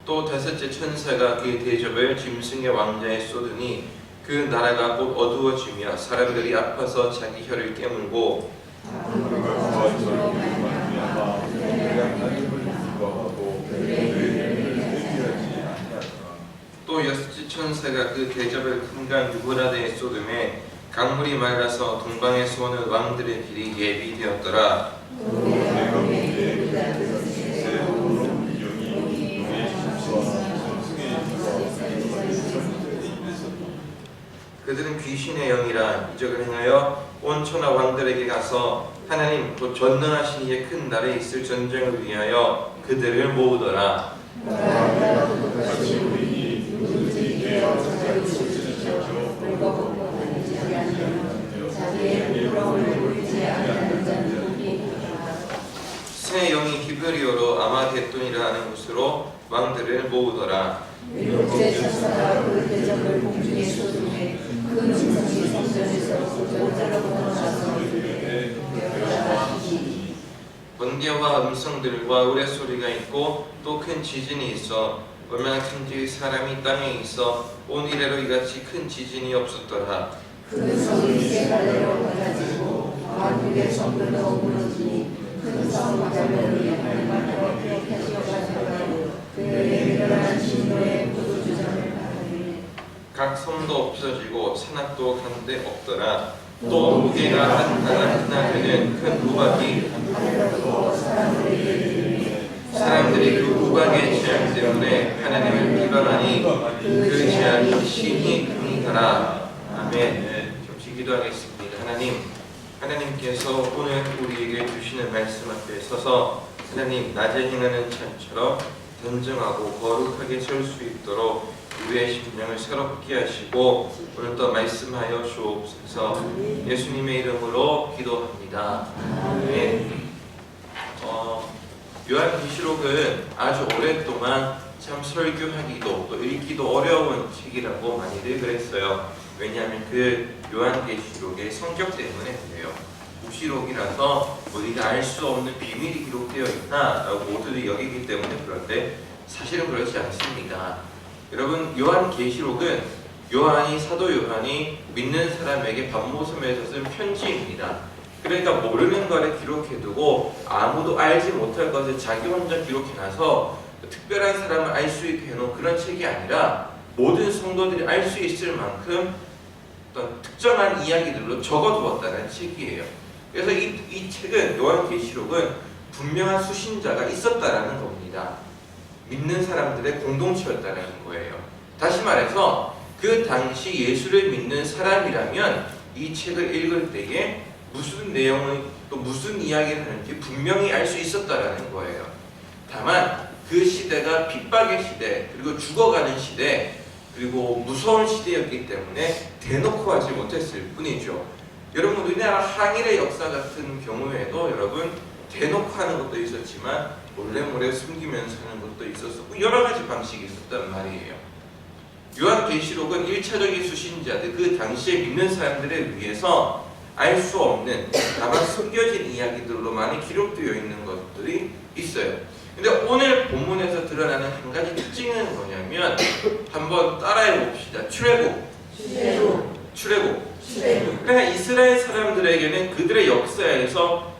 또 다섯째 천사가 그의 대접을 짐승의 왕자에 쏟으니 그 나라가 곧 어두워지며 사람들이 아파서 자기 혀를 깨물고 또 여섯째 천사가 그 대접을 큰강 유브라데에 쏟음에 강물이 맑아서 동방에서 오는 왕들의 길이 예비되었더라. 그들은 귀신의 영이라 이적을 행하여 온 천하 왕들에게 가서 하나님 곧 전능하신 이의 큰 날에 있을 전쟁을 위하여 그들을 모으더라. 새 영이 히브리어로 아마겟돈이라 하는 곳으로 왕들을 모으더라. 일곱째 천사가 그 대접을 공중에 쏟으매 그 짐승이 성전에서 모자로 나서 번개와 음성들과 우레소리가 있고 또 큰 지진이 있어 얼마나 큰지 사람이 땅에 있어 온 이래로 이같이 큰 지진이 없었더라. 그 성이 세 갈래로 갈라지고 왕국의 성들도 무너지니 큰 성 마자멜이 하늘만으로 펴펴져 가져가고 그의 일어난 진노의 포도주전을 받으니 각 섬도 없어지고 산악도 간데 없더라. 또 무게가 한 하나 되는 큰 우박이 사람들이 그 우박의 재앙 때문에 하나님을 비방하니 그 재앙이 심히 크니더라. 아멘. 잠시 기도하겠습니다. 하나님께서 오늘 우리에게 주시는 말씀 앞에 서서 하나님 낮에 행하는 자처럼 단정하고 거룩하게 설 수 있도록 우리의 심령을 새롭게 하시고 오늘도 말씀하여 주옵소서. 예수님의 이름으로 기도합니다. 아멘. 요한계시록은 아주 오랫동안 참 설교하기도 또 읽기도 어려운 책이라고 많이들 그랬어요. 왜냐하면 그 요한계시록의 성격 때문에 그래요. 무시록이라서 우리가 알 수 없는 비밀이 기록되어 있다라고 모두들 여기기 때문에 그런데 사실은 그렇지 않습니다. 여러분, 요한계시록은 사도 요한이 믿는 사람에게 밤모섬에서 쓴 편지입니다. 그러니까 모르는 것을 기록해두고 아무도 알지 못할 것을 자기 혼자 기록해놔서 특별한 사람을 알 수 있게 해놓은 그런 책이 아니라 모든 성도들이 알 수 있을 만큼 어떤 특정한 이야기들로 적어두었다는 책이에요. 그래서 이 책은 요한계시록은 분명한 수신자가 있었다라는 겁니다. 믿는 사람들의 공동체였다는 거예요. 다시 말해서 그 당시 예수를 믿는 사람이라면 이 책을 읽을 때에 무슨 내용을 또 무슨 이야기를 하는지 분명히 알 수 있었다라는 거예요. 다만 그 시대가 핍박의 시대, 그리고 죽어가는 시대, 그리고 무서운 시대였기 때문에 대놓고 하지 못했을 뿐이죠. 여러분, 우리나라 항일의 역사 같은 경우에도 여러분 대놓고 하는 것도 있었지만 몰래 숨기면서 하는 것도 있었고 여러 가지 방식이 있었단 말이에요. 요한계시록은 1차적인 수신자들, 그 당시에 믿는 사람들에 의해서 알 수 없는 다만 숨겨진 이야기들로 많이 기록되어 있는 것들이 있어요. 근데 오늘 본문에서 드러나는 한 가지 특징은 뭐냐면 한번 따라해 봅시다. 출애굽. 그러니까 이스라엘 사람들에게는 그들의 역사에서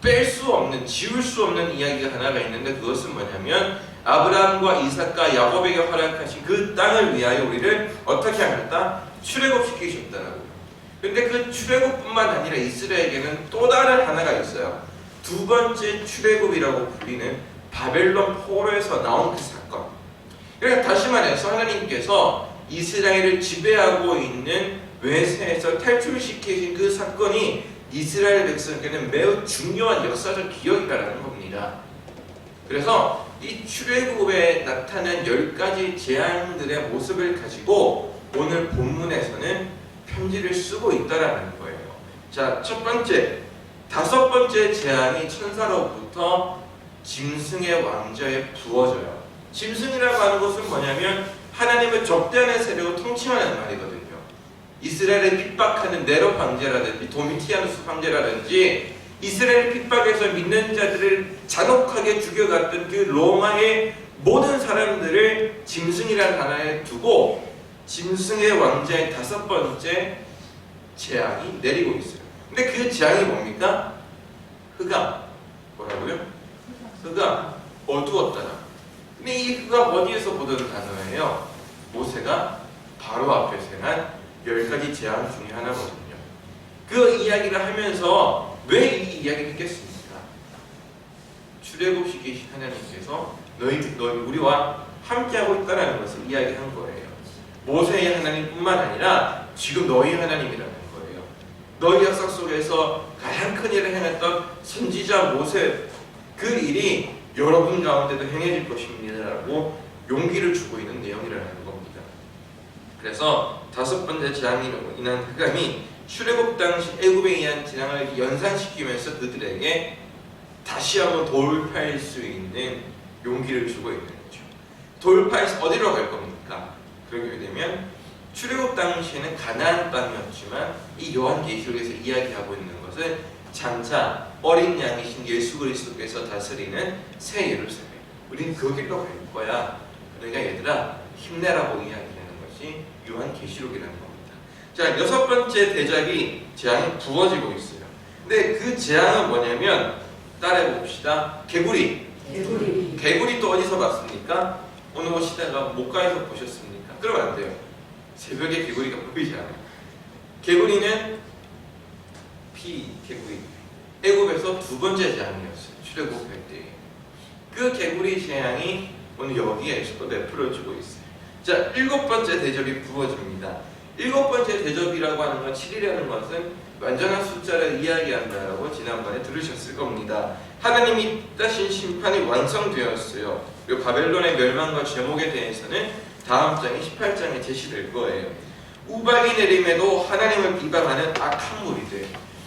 뺄 수 없는, 지울 수 없는 이야기가 하나가 있는데 그것은 뭐냐면 아브라함과 이삭과 야곱에게 허락하신 그 땅을 위하여 우리를 어떻게 하셨다? 출애굽시키셨다라고요. 근데 그 출애굽뿐만 아니라 이스라엘에게는 또 다른 하나가 있어요. 두 번째 출애굽이라고 불리는 바벨론 포로에서 나온 그 사건. 그러니까 다시 말해서 하나님께서 이스라엘을 지배하고 있는 외세에서 탈출시키신 그 사건이 이스라엘 백성에게는 매우 중요한 역사적 기억이라는 겁니다. 그래서 이 출애굽에 나타난 10가지 재앙들의 모습을 가지고 오늘 본문에서는 편지를 쓰고 있다라는 거예요. 자, 첫 번째, 5번째 재앙이 천사로부터 짐승의 왕자에 부어져요. 짐승이라고 하는 것은 뭐냐면 하나님을 적대하는 세력을 통칭하는 말이거든요. 이스라엘을 핍박하는 네로 황제라든지 도미티아누스 황제라든지 이스라엘 핍박에서 믿는 자들을 잔혹하게 죽여갔던 그 로마의 모든 사람들을 짐승이라는 하나에 두고 짐승의 왕자의 5번째 재앙이 내리고 있어요. 근데 그 재앙이 뭡니까? 흑암. 뭐라고요? 흑암. 어두웠다라. 근데 이 흑암 어디에서 보던 단어예요? 모세가 바로 앞에서 행한 10가지 재앙 중에 하나거든요. 그 이야기를 하면서 왜 이 이야기를 했겠습니까? 출애굽시 계신 하나님께서 너희 우리와 함께하고 있다는 것을 이야기한 거예요. 모세의 하나님뿐만 아니라 지금 너희 하나님이라는 거예요. 너희 역사 속에서 가장 큰 일을 행했던 선지자 모세, 그 일이 여러분 가운데도 행해질 것입니다라고 용기를 주고 있는 내용이라는 겁니다. 그래서 5번째 재앙으로 인한 흑암이 출애굽 당시 애굽에 의한 재앙을 연상시키면서 그들에게 다시 한번 돌파할 수 있는 용기를 주고 있는 거죠. 돌파해서 어디로 갈 겁니까? 그렇게 되면 출애굽 당시에는 가나안 땅이었지만 이 요한계시록에서 이야기하고 있는 것은 장차 어린 양이신 예수 그리스도께서 다스리는 새 예루살렘. 우리는 그 길로 갈 거야. 그러니까 얘들아 힘내라고 이야기하는 것이 요한계시록이라는 겁니다. 자, 6번째 대접이 재앙이 부어지고 있어요. 근데 그 재앙은 뭐냐면 따라해 봅시다. 개구리. 개구리 또 어디서 봤습니까? 오늘 오시다가 목가에서 보셨습니까? 그러면 안 돼요. 새벽에 개구리가 보이지 않아요. 개구리는 개구리. 애굽에서 2번째 재앙이었어요. 출애굽할 때. 그 개구리 재앙이 오늘 여기에서 내풀어지고 있어요. 자, 7번째 대접이 부어집니다. 7번째 대접이라고 하는 건 7이라는 것은 완전한 숫자를 이야기한다라고 지난번에 들으셨을 겁니다. 하나님이 따신 심판이 완성되었어요. 그리고 바벨론의 멸망과 제목에 대해서는 다음 장인 18장에 제시될 거예요. 우박이 내림에도 하나님을 비방하는 악한 무리들.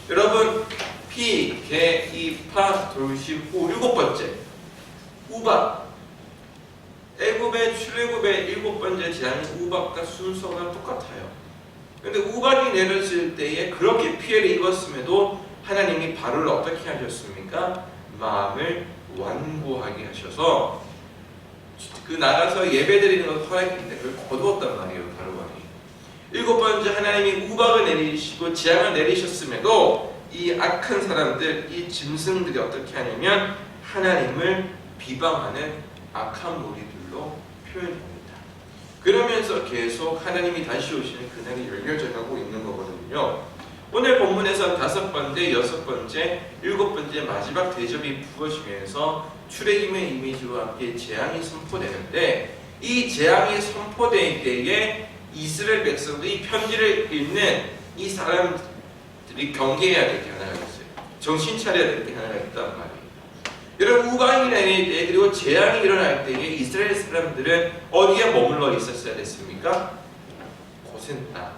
여러분, 피, 개, 이, 파, 돌심, 호 7번째 우박. 애굽의 출애굽의 7번째 재앙이 우박과 순서가 똑같아요. 그런데 우박이 내렸을 때에 그렇게 피해를 입었음에도 하나님이 바로를 어떻게 하셨습니까? 마음을 완고하게 하셔서 그 나가서 예배드리는 걸 허락했는데 그걸 거두었단 말이에요. 바로 왕이. 7번째 하나님이 우박을 내리시고 재앙을 내리셨음에도 이 악한 사람들, 이 짐승들이 어떻게 하냐면 하나님을 비방하는 악한 무리들로 표현합니다. 그러면서 계속 하나님이 다시 오시는 그날이 열려져 가고 있는 거거든요. 오늘 본문에서 5번째, 6번째, 7번째 마지막 대접이 부어지면서 출애굽의 이미지와 함께 재앙이 선포되는데 이 재앙이 선포될 때에 이스라엘 백성들이 편지를 읽는 이 사람들이 경계해야 될 게 하나가 있어요. 정신 차려야 될 게 하나가 있단 말이에요. 여러분, 우박이 내릴 때 그리고 재앙이 일어날 때에 이스라엘 사람들은 어디에 머물러 있었어야 됐습니까? 고센 땅.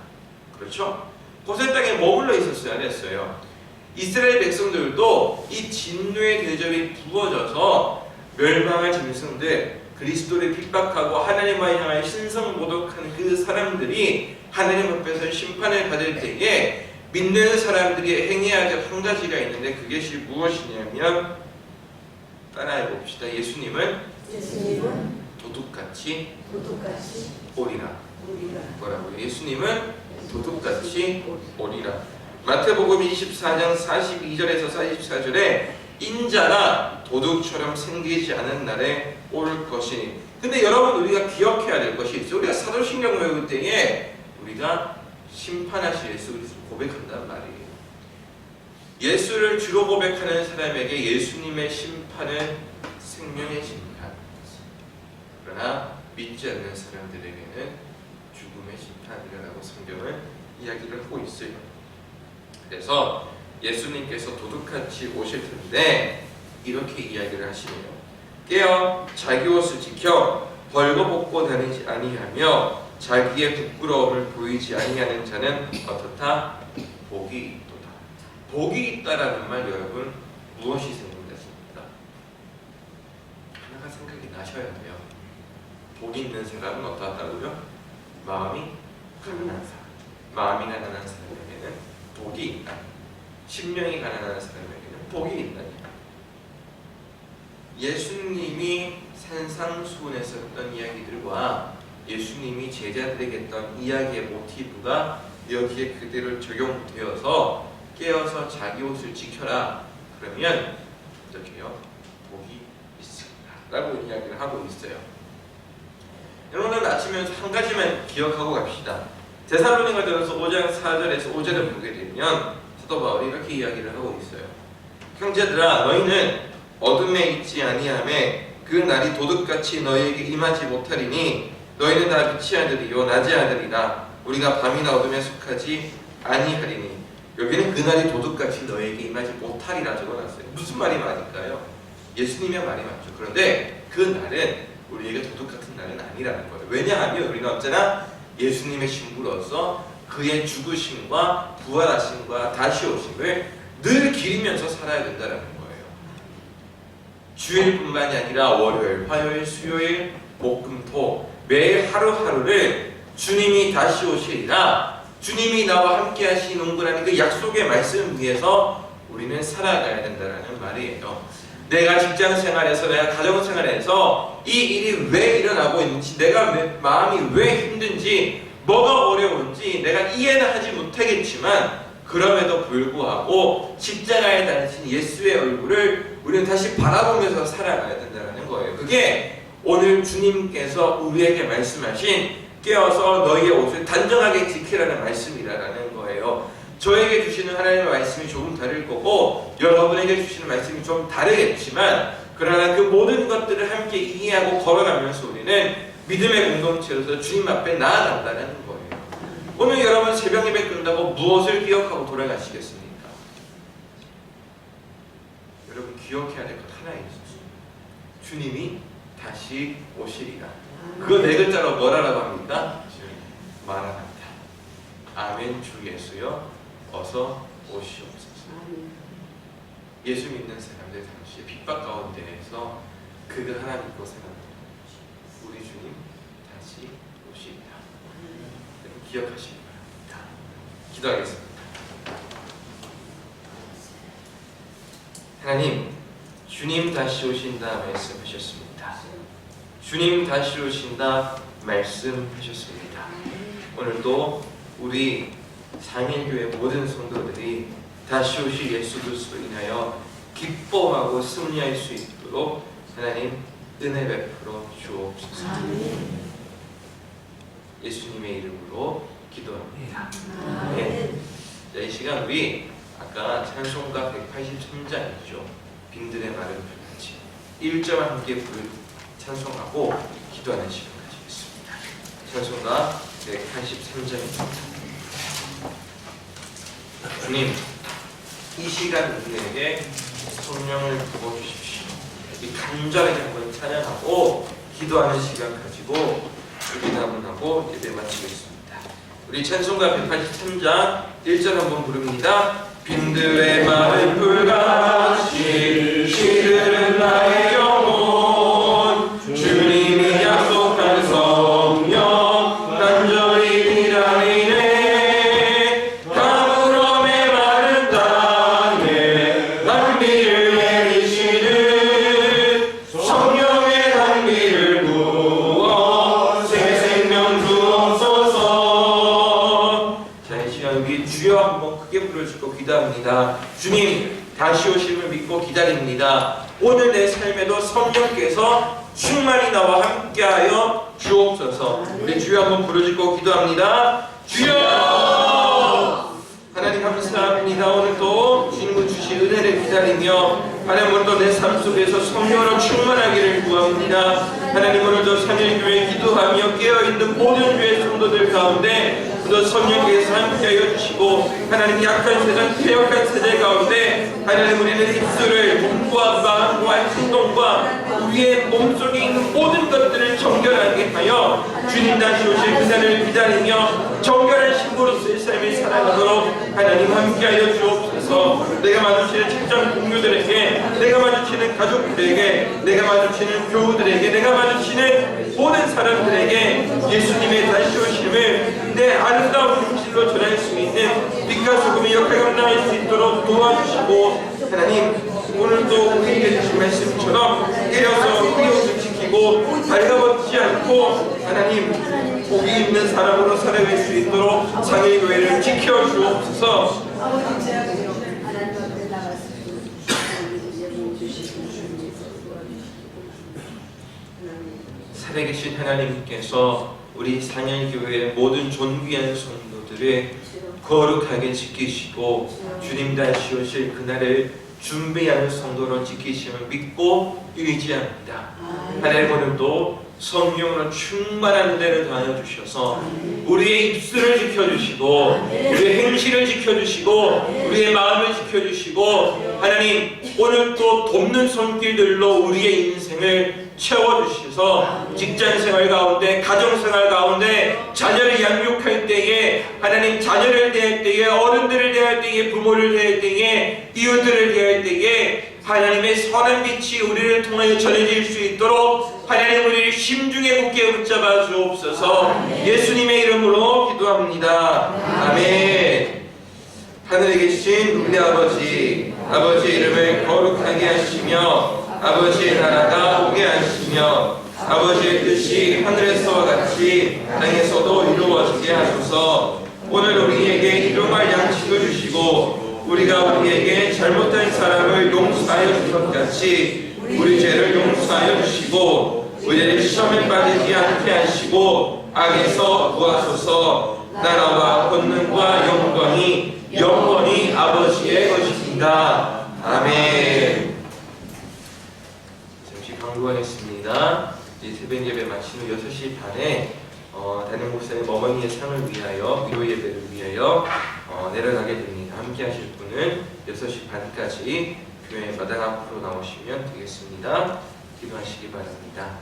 그렇죠? 고센 땅에 머물러 있었어야 됐어요. 이스라엘 백성들도 이 진노의 대접이 부어져서 멸망할 짐승들, 그리스도를 핍박하고 하나님을 향하여 신성모독하는 그 사람들이 하나님 앞에서 심판을 받을 때에 믿는 사람들이 행해야 될 한 가지가 있는데 그것이 무엇이냐면 따라해 봅시다. 예수님은 도둑같이 오리라. 뭐라고요? 예수님은 도둑같이 오리라. 마태복음 24장 42절에서 44절에 인자가 도둑처럼 생기지 않은 날에 올 것이니. 근데 여러분, 우리가 기억해야 될 것이 있어요. 우리가 사도신경 외울 때에 우리가 심판하실 예수 그리스도를 고백한단 말이에요. 예수를 주로 고백하는 사람에게 예수님의 심판은 생명의 심판, 그러나 믿지 않는 사람들에게는 죽음의 심판이라고 성경은 이야기를 하고 있어요. 그래서 예수님께서 도둑같이 오실 텐데 이렇게 이야기를 하시네요. 깨어 자기 옷을 지켜 벌거벗고 다니지 아니하며 자기의 부끄러움을 보이지 아니하는 자는 어떻다? 복이 있도다. 복이 있다라는 말 여러분 무엇이 생각났습니까? 하나가 생각이 나셔야 돼요. 복이 있는 사람은 어떠하다고요? 마음이 가난한 사람. 마음이 가난한 사람에게는 복이 있다. 심령이 가난한 사람에게는 복이 있다. 예수님이 산상수훈에서 했던 이야기들과 예수님이 제자들에게 했던 이야기의 모티브가 여기에 그대로 적용되어서 깨어서 자기 옷을 지켜라. 그러면 어떻게요? 복이 있습니다. 라고 이야기를 하고 있어요. 여러분은 아침에 한 가지만 기억하고 갑시다. 데살로니가전서 5장 4절에서 5절을 보게 되면 사도 바울이 이렇게 이야기를 하고 있어요. 형제들아, 너희는 어둠에 있지 아니하매 그 날이 도둑같이 너희에게 임하지 못하리니 너희는 다 빛의 아들이요 낮의 아들이라. 우리가 밤이나 어둠에 속하지 아니하리니. 여기는 그날이 도둑같이 너희에게 임하지 못하리라 적어놨어요. 무슨 말이 맞을까요? 예수님의 말이 맞죠. 그런데 그 날은 우리에게 도둑같은 날은 아니라는 거예요. 왜냐하면 우리는 언제나 예수님의 신부로서 그의 죽으심과 부활하심과 다시 오심을 늘 기리면서 살아야 된다는 거예요. 주일뿐만이 아니라 월요일, 화요일, 수요일, 목, 금, 토 매일 하루하루를 주님이 다시 오시리라, 주님이 나와 함께 하시는구라는 그 약속의 말씀 위에서 우리는 살아가야 된다는 말이에요. 내가 직장생활에서, 내가 가정생활에서 이 일이 왜 일어나고 있는지, 내가 마음이 왜 힘든지, 뭐가 어려운지 내가 이해는 하지 못하겠지만 그럼에도 불구하고 십자가에 달리신 예수의 얼굴을 우리는 다시 바라보면서 살아가야 된다는 거예요. 그게 오늘 주님께서 우리에게 말씀하신 깨어서 너희의 옷을 단정하게 지키라는 말씀이라는 거예요. 저에게 주시는 하나님의 말씀이 조금 다를 거고 여러분에게 주시는 말씀이 좀 다르겠지만, 그러나 그 모든 것들을 함께 이해하고 걸어가면서 우리는 믿음의 공동체로서 주님 앞에 나아간다는 거예요. 오늘 여러분 새벽 예배 끝나고 무엇을 기억하고 돌아가시겠습니까? 여러분 기억해야 될 것 하나 있었어요. 주님이 다시 오시리라. 그거 네 글자로 뭐라고 합니까? 마라나타. 아멘. 주 예수여 어서 오시옵소서. 예수 믿는 사람들 당시에 핍박 가운데에서 그가 하나님 믿고 생각합니다. 우리 주님 다시 오시리라. 기억하시기 바랍니다. 기도하겠습니다. 하나님, 주님 다시 오신다 말씀하셨습니다. 주님 다시 오신다 말씀하셨습니다. 오늘도 우리 상일교회 모든 성도들이 다시 오실 예수 그리스도로 인하여 기뻐하고 승리할 수 있도록 하나님 은혜 베풀어 주옵소서. 예수님의 이름으로 기도합니다. 네. 이 시간 우리 아까 찬송가 183장이죠. 빈들의 마른 풀같이 1절 함께 부르 찬송하고 기도하는 시간 가지겠습니다. 찬송가 183장입니다. 주님, 이 시간 우리에게 성령을 부어주십시오. 이 간절하게 한번 찬양하고 기도하는 시간 가지고 기도하고 예배 마치겠습니다. 우리 찬송가 183장 1절 한번 부릅니다. 빈들의 마른 풀같이 시들은 나의 영혼, 주님이 약속한 성령 간절히 기다리네. 가물음에 마른 땅에 단비를 내리시는 성령의 단비를 부어 새 생명 주옵소서. 자, 이 시간 우리 주여 한번 크게 부르시고 기도합니다. 주님 다시 오심을 믿고 기다립니다. 오늘 내 삶에도 성령께서 충만히 나와 함께하여 주옵소서. 우리 주여 한번 부르짖고 기도합니다. 주여! 하나님 감사합니다. 오늘도 주님을 주신 은혜를 기다리며 하나님 오늘도 내 삶 속에서 성령으로 충만하기를 구합니다. 하나님 오늘도 상일교회 기도하며 깨어있는 모든 교회 성도들 가운데 또 성령께서 함께하여 주시고 하나님 약한 세상 퇴역한 세대 가운데 하나님 우리는 입술을 몸과 마음과 행동과 우리의 몸속에 있는 모든 것들을 정결하게 하여 주님 다시 오실 그날을 기다리며 정결한 신부로서의 삶을 살아가도록 하나님 함께하여 주옵소서. 내가 마주치는 직장 동료들에게, 내가 마주치는 가족들에게, 내가 마주치는 교우들에게, 내가 마주치는 모든 사람들에게 예수님의 다시 오심을 내 아름다운 행실로 전할 수 있는 빛과 소금의 역할을 감당할 수 있도록 도와주시고 하나님 오늘도 우리에게 주신 말씀처럼 깨어서 우리 옷을 지키고 버리고 발가벗지 않고 하나님 복이 있는 사람으로 살아갈 수 있도록 상일교회를 지켜주옵소서. 아버지 제가 하나님 앞에 나갔을 때 주시고 살아계신 하나님께서 우리 상일교회의 모든 존귀한 성도들을 거룩하게 지키시고 주님 다시 오실 그날을 준비하는 성도로 지키심을 믿고 의지합니다. 하나님 오늘도 성령으로 충만한 은혜를 더하여 주셔서 우리의 입술을 지켜주시고 우리의 행실을 지켜주시고 우리의 마음을 지켜주시고 하나님 오늘 또 돕는 손길들로 우리의 인생을 채워주셔서 직장생활 가운데 가정생활 가운데 자녀를 양육할 때에 하나님 자녀를 대할 때에 어른들을 대할 때에 부모를 대할 때에 이웃들을 대할 때에 하나님의 선한 빛이 우리를 통하여 전해질 수 있도록 하나님 우리를 심중에 굳게 붙잡아 주옵소서. 예수님의 이름으로 기도합니다. 아멘. 하늘에 계신 우리 아버지, 아버지의 이름을 거룩하게 하시며 아버지의 나라가 오게 하시며 아버지의 뜻이 하늘에서와 같이 땅에서도 이루어지게 하소서. 오늘 우리에게 일용할 양식을 주시고 우리가 우리에게 잘못된 사람을 용서하여 준 것 같이 우리 죄를 용서하여 주시고 우리를 시험에 빠지지 않게 하시고 악에서 구하소서. 나라와 권능과 영광이 아버지의 것입니다. 아멘. 잠시 광고하겠습니다. 이제 새벽 예배 마친 후 6시 반에 담임 목사님 어머니의 상을 위하여 위로 예배를 위하여 내려가게 됩니다. 함께 하실 분은 6시 반까지 교회 마당 앞으로 나오시면 되겠습니다. 기도하시기 바랍니다.